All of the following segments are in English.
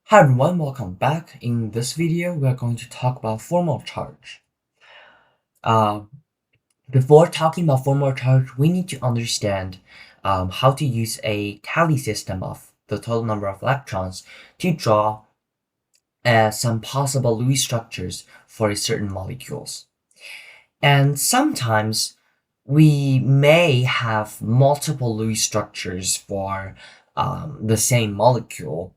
Hi everyone, welcome back. In this video, we are going to talk about formal charge. Uh, Before talking about formal charge, we need to understand how to use a tally system of the total number of electrons to draw some possible Lewis structures for a certain molecules. And sometimes we may have multiple Lewis structures for the same molecule,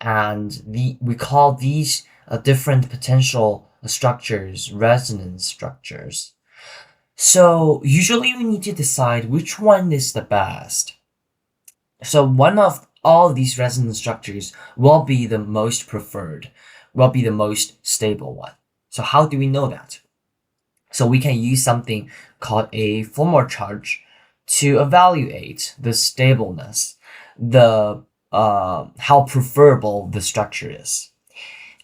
and we call these different potential structures resonance structures. So usually we need to decide which one is the best. So one of all these resonance structures will be the most preferred, will be the most stable one. So how do we know that? So we can use something called a formal charge to evaluate the stableness, the how preferable the structure is.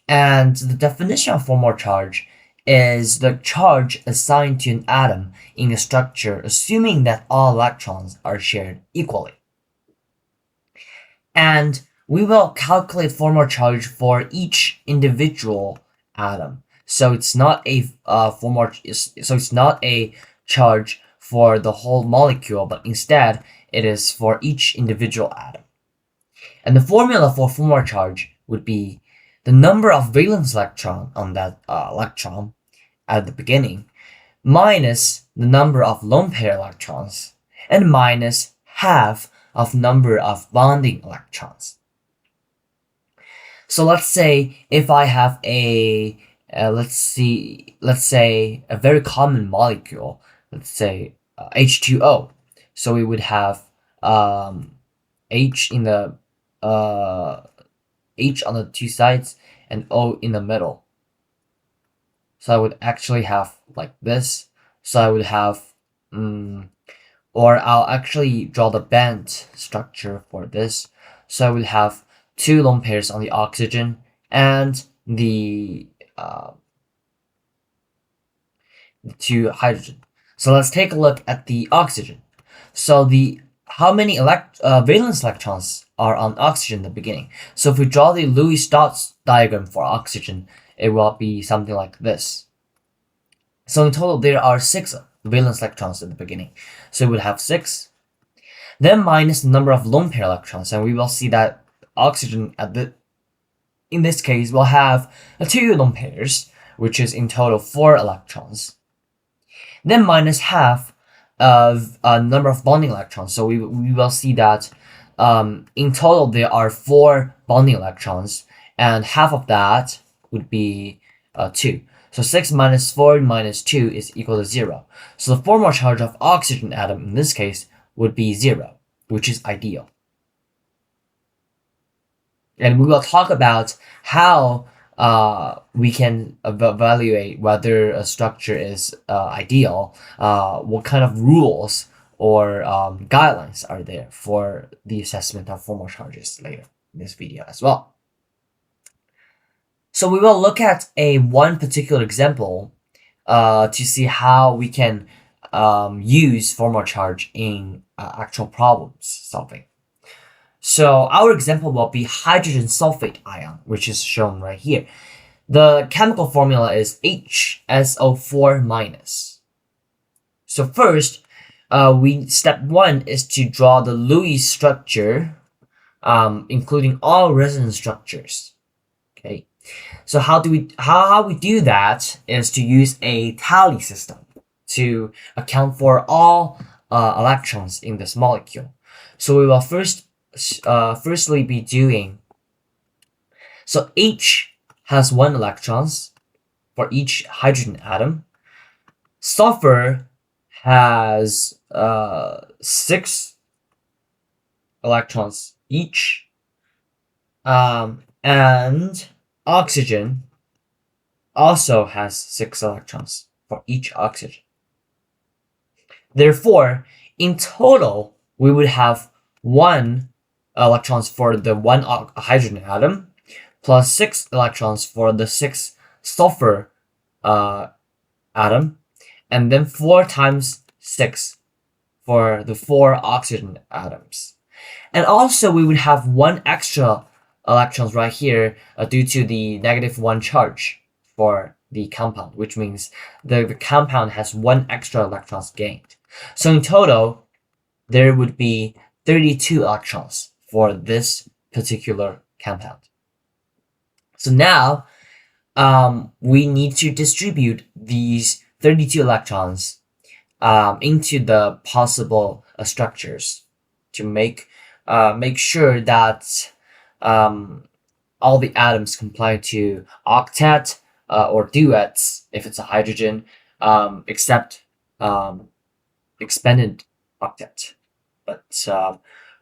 And the definition of formal charge is the charge assigned to an atom in a structure assuming that all electrons are shared equally. And we will calculate formal charge for each individual atom. So it's not a it's not a charge for the whole molecule, but instead it is for each individual atom. And the formula for formal charge would be the number of valence electron on that electron at the beginning minus the number of lone pair electrons and minus half of number of bonding electrons. So let's say if I have a let's say a very common molecule, let's say H2O. So we would have H in the H on the two sides and O in the middle. So I would actually have like this. So I would have, or I'll actually draw the band structure for this. So I would have two lone pairs on the oxygen and the two hydrogen. So let's take a look at the oxygen. So how many valence electrons are on oxygen in the beginning? So if we draw the Lewis dots diagram for oxygen, it will be something like this. So in total, there are 6 valence electrons at the beginning. So we would have 6. Then minus the number of lone pair electrons, and we will see that oxygen in this case will have 2 lone pairs, which is in total 4 electrons. Then minus half of number of bonding electrons. So we will see that in total there are 4 bonding electrons, and half of that would be 2. So 6 minus 4 minus 2 is equal to 0. So the formal charge of oxygen atom in this case would be 0, which is ideal. And we will talk about how we can evaluate whether a structure is ideal, what kind of rules or guidelines are there for the assessment of formal charges later in this video as well. So we will look at one particular example to see how we can use formal charge in actual problems solving. So our example will be hydrogen sulfate ion, which is shown right here. The chemical formula is HSO4-. So first, step 1 is to draw the Lewis structure, including all resonance structures. Okay. So how we do that is to use a tally system to account for all electrons in this molecule. So we will firstly be doing, so H has 1 electrons for each hydrogen atom. Sulfur has 6 electrons each, and oxygen also has 6 electrons for each oxygen. Therefore, in total, we would have 1 electrons for the 1 hydrogen atom, plus 6 electrons for the 6 sulfur atom, and then 4 times 6 for the 4 oxygen atoms. And also we would have 1 extra electrons right here due to the -1 charge for the compound, which means the compound has 1 extra electrons gained. So in total, there would be 32 electrons for this particular compound. So now we need to distribute these 32 electrons into the possible structures to make sure that all the atoms comply to octet or duets if it's a hydrogen, except expanded octet. But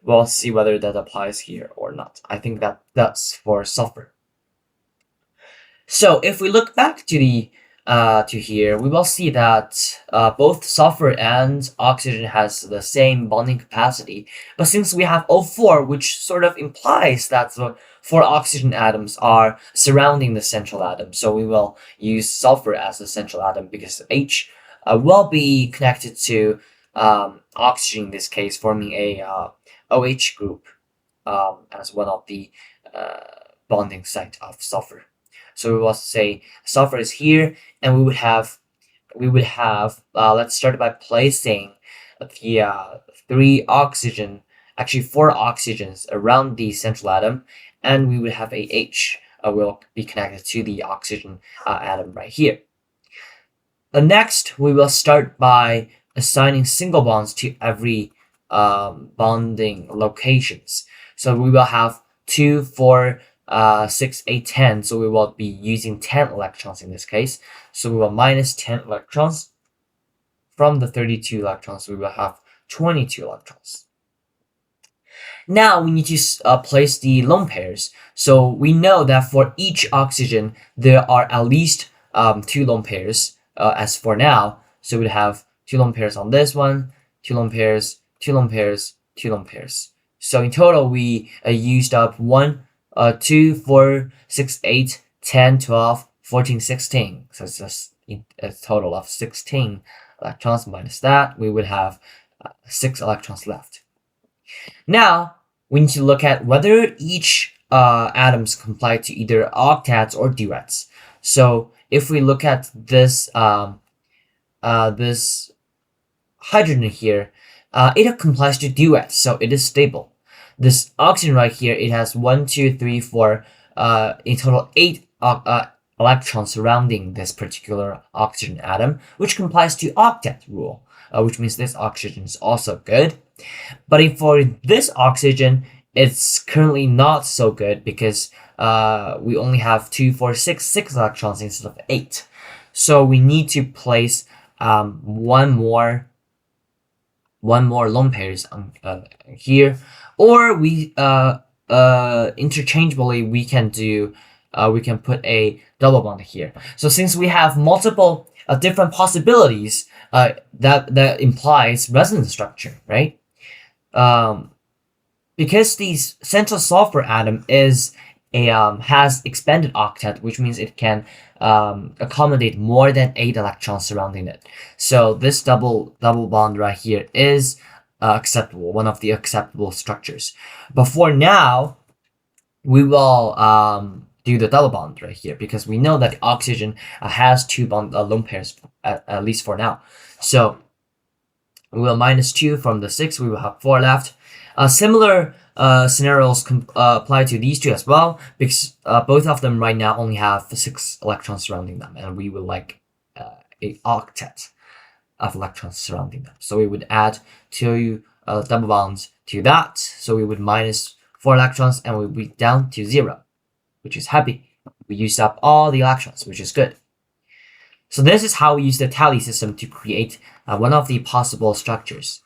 we'll see whether that applies here or not. I think that's for sulfur. So if we look back to here, we will see that both sulfur and oxygen has the same bonding capacity. But since we have O4, which sort of implies that the 4 oxygen atoms are surrounding the central atom, so we will use sulfur as the central atom because H will be connected to oxygen in this case, forming a OH group as one of the bonding site of sulfur. So we will say sulfur is here, and we would have let's start by placing the 4 oxygens around the central atom, and we would have a H will be connected to the oxygen atom right here. Next, we will start by assigning single bonds to every bonding locations. So we will have 2, 4, 6, 8, 10. So we will be using 10 electrons in this case. So we will minus 10 electrons. From the 32 electrons, we will have 22 electrons. Now we need to place the lone pairs. So we know that for each oxygen, there are at least 2 lone pairs as for now. So we have 2 lone pairs on this one, 2 lone pairs, 2 lone pairs, 2 lone pairs. So in total, we used up 1, 2, 4, 6, 8, 10, 12, 14, 16. So it's just a total of 16 electrons. Minus that, we would have 6 electrons left. Now, we need to look at whether each atoms comply to either octets or duets. So if we look at this this hydrogen here, it complies to duets, so it is stable. This oxygen right here, it has 1, 2, 3, 4, in total 8 electrons surrounding this particular oxygen atom, which complies to octet rule, which means this oxygen is also good. But for this oxygen, it's currently not so good because we only have 2, 4, 6 electrons instead of 8. So we need to place one more lone pairs on here, or we interchangeably we can put a double bond here. So since we have multiple different possibilities, that implies resonance structure, right? Because the central sulfur atom is has expanded octet, which means it can accommodate more than 8 electrons surrounding it. So this double bond right here is acceptable, one of the acceptable structures. But for now, we will do the double bond right here because we know that the oxygen has 2 lone pairs at least for now. So we will minus 2 from the 6. We will have 4 left. Similar scenarios apply to these 2 as well, because both of them right now only have 6 electrons surrounding them, and we would like a octet of electrons surrounding them. So we would add 2 double bonds to that. So we would minus 4 electrons, and we would be down to 0, which is happy. We used up all the electrons, which is good. So this is how we use the tally system to create one of the possible structures.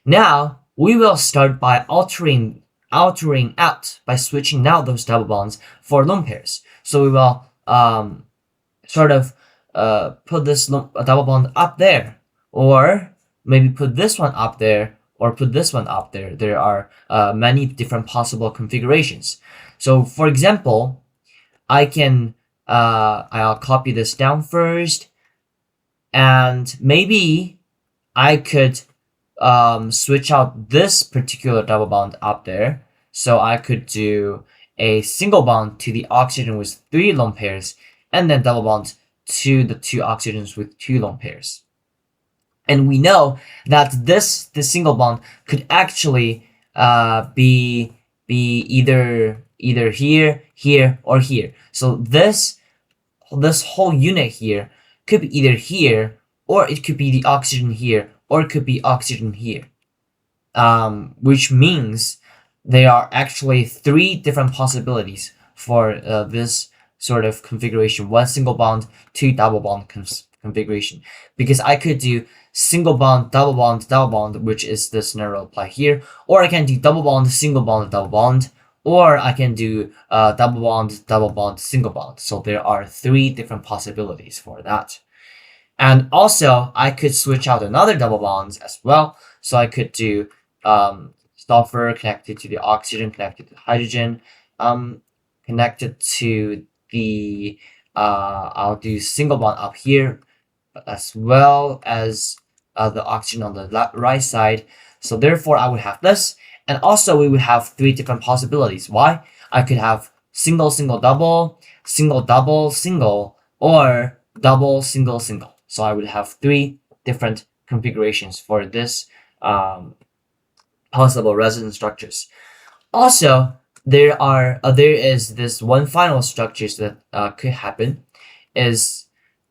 Now, we will start by altering out by switching out those double bonds for lone pairs. So we will sort of put this double bond up there, or maybe put this one up there, or put this one up there. There are many different possible configurations. So for example, I'll copy this down first, and maybe I could switch out this particular double bond up there. So I could do a single bond to the oxygen with 3 lone pairs, and then double bond to the 2 oxygens with 2 lone pairs. And we know that this single bond could actually be either here, here, or here. So this whole unit here could be either here, or it could be the oxygen here, or it could be oxygen here. Which means there are actually 3 different possibilities for this sort of configuration: 1 single bond, 2 double bond configuration. Because I could do single bond, double bond, which is the scenario applied here, or I can do double bond, single bond, double bond, or I can do double bond, single bond. So there are 3 different possibilities for that. And also, I could switch out another double bonds as well. So I could do sulfur connected to the oxygen, connected to the hydrogen, connected to the, I'll do single bond up here, as well as the oxygen on the right side. So therefore, I would have this. And also, we would have 3 different possibilities. Why? I could have single, double, single, or double, single. So I would have 3 different configurations for this possible resonance structures. Also, there is this one final structure that could happen, is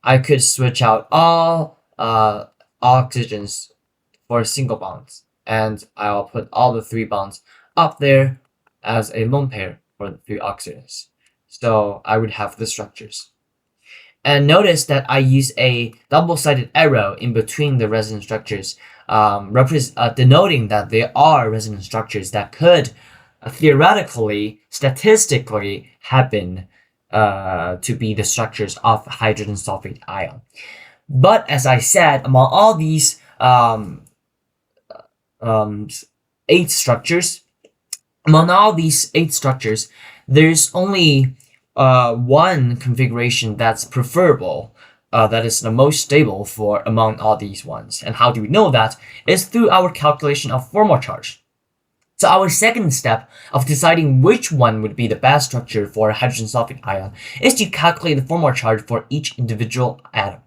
I could switch out all oxygens for single bonds, and I'll put all the 3 bonds up there as a lone pair for the 3 oxygens. So I would have the structures. And notice that I use a double-sided arrow in between the resonance structures, denoting that there are resonance structures that could theoretically, statistically happen to be the structures of hydrogen sulfate ion. But as I said, among all these 8 structures, there's only one configuration that's preferable, that is the most stable for among all these ones. And how do we know that? Is through our calculation of formal charge. So our second step of deciding which one would be the best structure for hydrogen sulfate ion is to calculate the formal charge for each individual atom.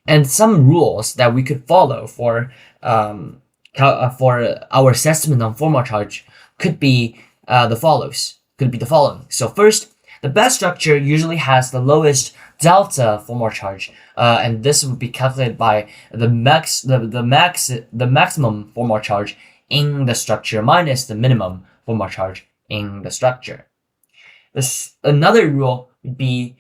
And some rules that we could follow for our assessment on formal charge could be the following. So first, the best structure usually has the lowest delta formal charge, and this would be calculated by the maximum formal charge in the structure minus the minimum formal charge in the structure. Another rule would be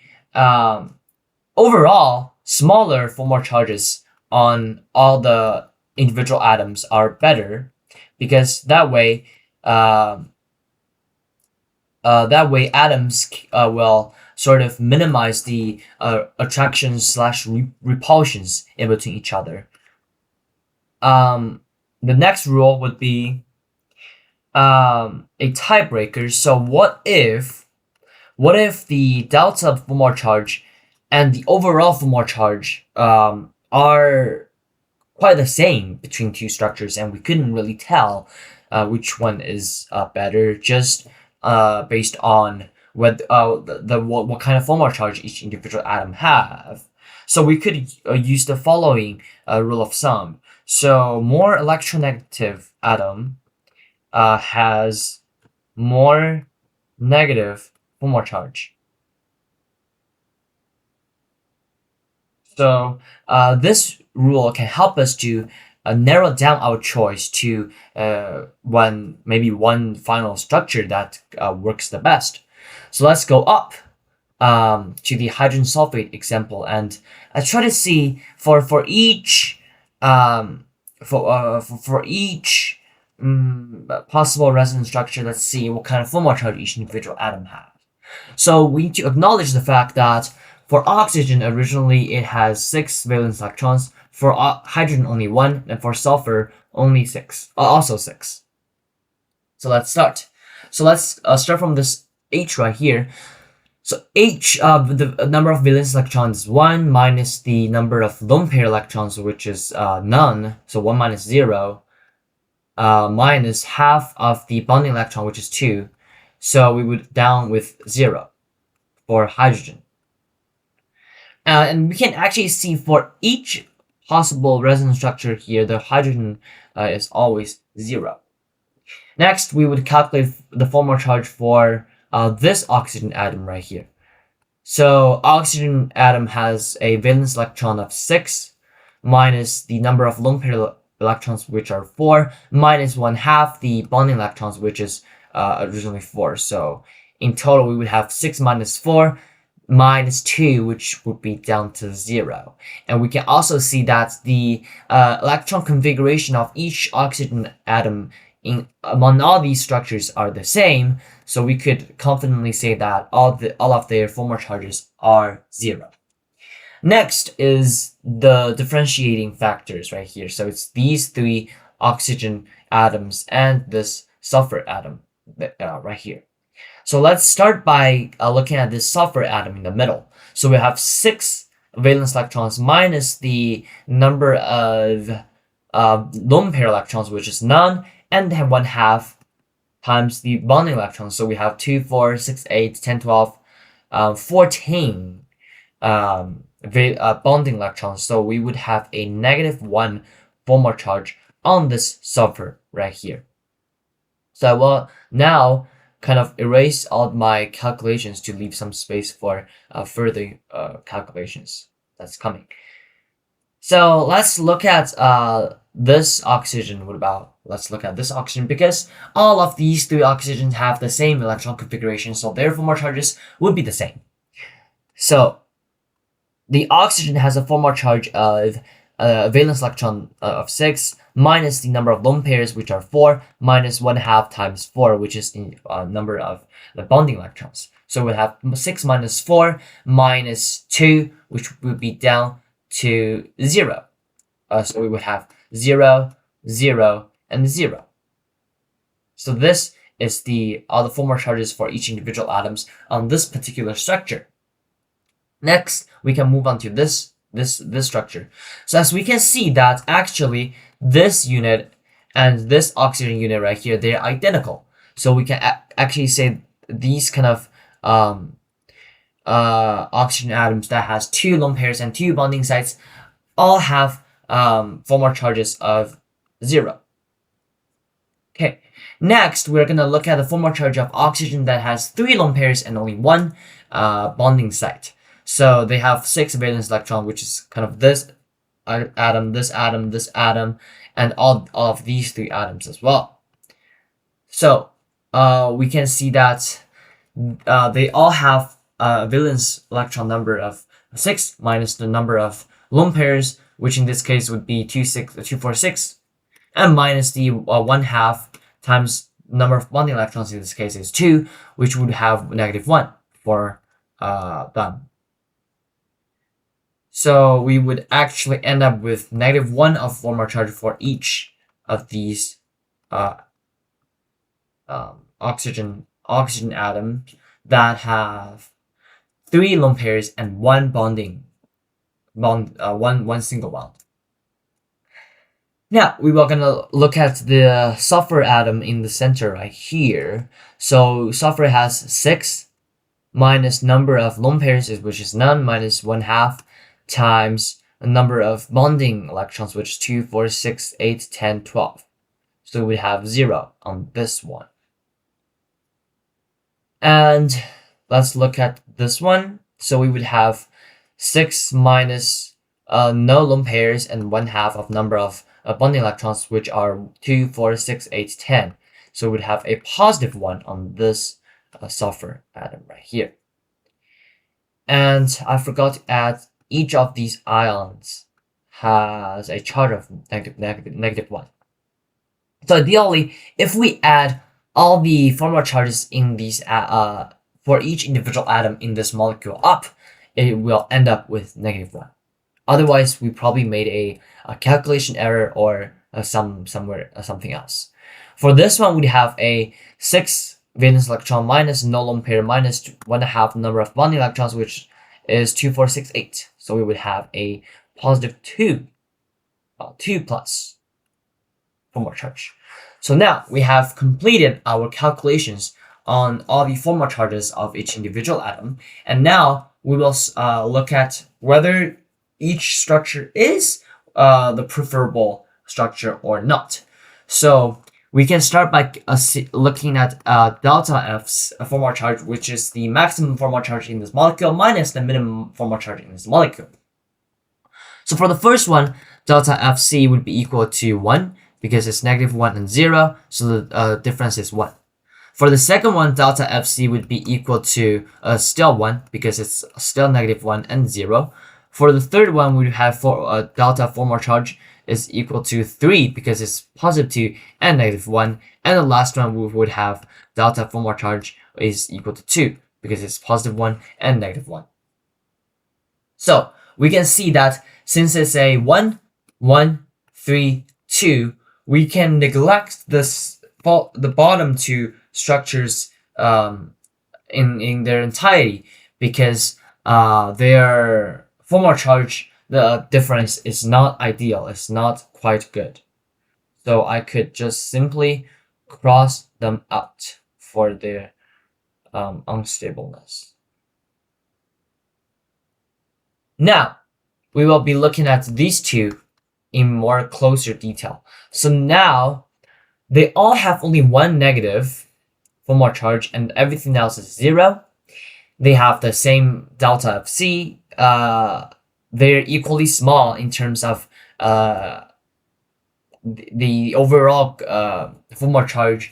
overall smaller formal charges on all the individual atoms are better, because that way atoms will sort of minimize the attractions / repulsions in between each other. The next rule would be a tiebreaker. So what if the delta formal charge and the overall formal charge are quite the same between 2 structures, and we couldn't really tell which one is better, just based on what kind of formal charge each individual atom have. So we could use the following rule of thumb. So more electronegative atom has more negative formal charge. So this rule can help us to narrow down our choice to one final structure that works the best. So let's go up to the hydrogen sulfate example, and I try to see for each possible resonance structure. Let's see what kind of formal charge each individual atom has. So we need to acknowledge the fact that for oxygen, originally it has 6 valence electrons. For hydrogen, only 1, and for sulfur, only 6. Also 6. So let's start. So let's start from this H right here. So H, the number of valence electrons is 1 minus the number of lone pair electrons, which is none. So 1 minus 0, minus half of the bonding electron, which is 2. So we would down with 0 for hydrogen. And we can actually see for each possible resonance structure here, the hydrogen is always 0. Next, we would calculate the formal charge for this oxygen atom right here. So oxygen atom has a valence electron of 6 minus the number of lone pair electrons, which are 4, minus 1/2 the bonding electrons, which is originally 4. So in total, we would have 6 minus 4 minus 2, which would be down to 0. And we can also see that the electron configuration of each oxygen atom among all these structures are the same, so we could confidently say that all of their formal charges are 0. Next is the differentiating factors right here. So it's these 3 oxygen atoms and this sulfur atom right here. So let's start by looking at this sulfur atom in the middle. So we have 6 valence electrons minus the number of lone pair electrons, which is none, and then 1/2 times the bonding electrons. So we have 2, 4, 6, 8, 10, 12, 14 bonding electrons. So we would have a -1 formal charge on this sulfur right here. So I will now kind of erase all my calculations to leave some space for further calculations that's coming. So let's look at this oxygen. Let's look at this oxygen, because all of these 3 oxygens have the same electron configuration, so their formal charges would be the same. So the oxygen has a formal charge of valence electron of 6 minus the number of lone pairs, which are 4, minus 1/2 times 4, which is the number of the bonding electrons. So we have 6 minus 4 minus 2, which would be down to 0. So we would have 0, 0, and 0. So this is all the formal charges for each individual atoms on this particular structure. Next, we can move on to this structure. So as we can see that actually this unit and this oxygen unit right here, they're identical. So we can actually say these kind of oxygen atoms that has 2 lone pairs and 2 bonding sites all have formal charges of 0. Okay, next we're going to look at the formal charge of oxygen that has 3 lone pairs and only 1 bonding site. So they have 6 valence electron, which is kind of this atom, this atom, this atom, and all of these 3 atoms as well. So we can see that they all have a valence electron number of 6 minus the number of lone pairs, which in this case would be 246, and minus the 1/2 times number of bonding electrons, in this case is 2, which would have -1 for them. So we would actually end up with -1 of formal charge for each of these oxygen atoms that have 3 lone pairs and 1 one single bond. Now we were gonna look at the sulfur atom in the center right here. So sulfur has 6 minus number of lone pairs, which is none, minus 1/2 times the number of bonding electrons, which is 2, 4, 6, 8, 10, 12. So we have 0 on this one. And let's look at this one. So we would have 6 minus no lone pairs and 1/2 of number of bonding electrons, which are 2, 4, 6, 8, 10. So we'd have a +1 on this sulfur atom right here. And I forgot to add, each of these ions has a charge of -1. So ideally, if we add all the formal charges in these for each individual atom in this molecule up, it will end up with -1. Otherwise, we probably made a calculation error or something else. For this one, we have a 6 valence electron minus no lone pair minus 1/2 number of bonding electrons, which is 2, 4, 6, 8. So we would have a +2 plus formal charge. So now we have completed our calculations on all the formal charges of each individual atom. And now we will look at whether each structure is the preferable structure or not. So we can start by looking at delta F's formal charge, which is the maximum formal charge in this molecule minus the minimum formal charge in this molecule. So for the first one, delta Fc would be equal to 1 because it's -1 and 0, so the difference is 1. For the second one, delta Fc would be equal to still 1 because it's still -1 and 0. For the third one, we have delta formal charge is equal to 3 because it's +2 and -1. And the last one, we would have delta formal charge is equal to 2 because it's +1 and -1. So we can see that since it's a 1, 1, 3, 2, we can neglect the bottom two structures in their entirety because their formal charge, the difference is not ideal. It's not quite good. So I could just simply cross them out for their unstableness. Now, we will be looking at these two in more closer detail. So now, they all have only one negative formal charge and everything else is 0. They have the same delta Fc. They're equally small in terms of the overall formal charge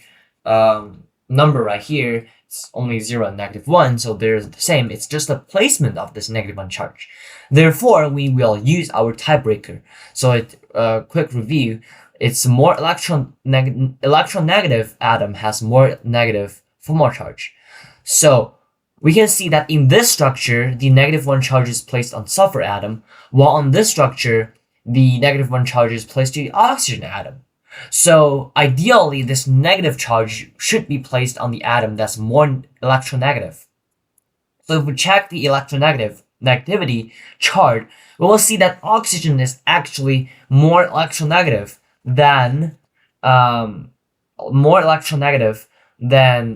number right here. It's only 0 and -1, so they're the same. It's just the placement of this -1 charge. Therefore, we will use our tiebreaker. So quick review, it's more electronegative atom has more negative formal charge. So we can see that in this structure, the -1 charge is placed on sulfur atom, while on this structure, the -1 charge is placed to the oxygen atom. So ideally, this negative charge should be placed on the atom that's more electronegative. So if we check the electronegativity chart, we will see that oxygen is actually more electronegative than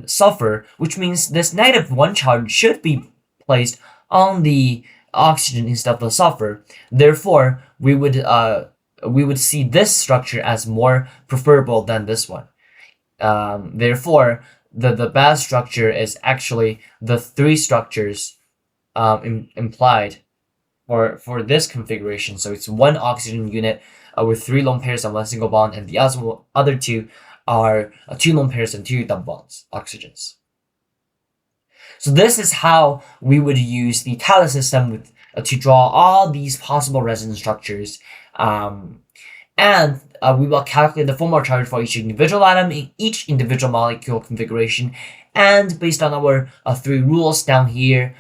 sulfur, which means this -1 charge should be placed on the oxygen instead of the sulfur. Therefore, we would see this structure as more preferable than this one. Therefore, the best structure is actually the 3 structures implied for this configuration. So it's 1 oxygen unit with 3 lone pairs and 1 single bond, and the other 2 are 2 lone pairs and 2 double bonds, oxygens. So this is how we would use the Tally system to draw all these possible resonance structures. And we will calculate the formal charge for each individual atom in each individual molecule configuration. And based on our 3 rules down here,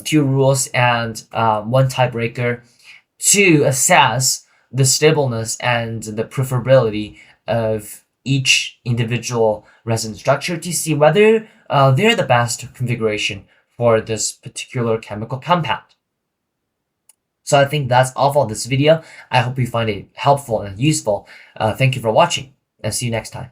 2 rules and 1 tiebreaker, to assess the stableness and the preferability of each individual resonance structure to see whether they're the best configuration for this particular chemical compound. So I think that's all for this video. I hope you find it helpful and useful. Thank you for watching, and see you next time.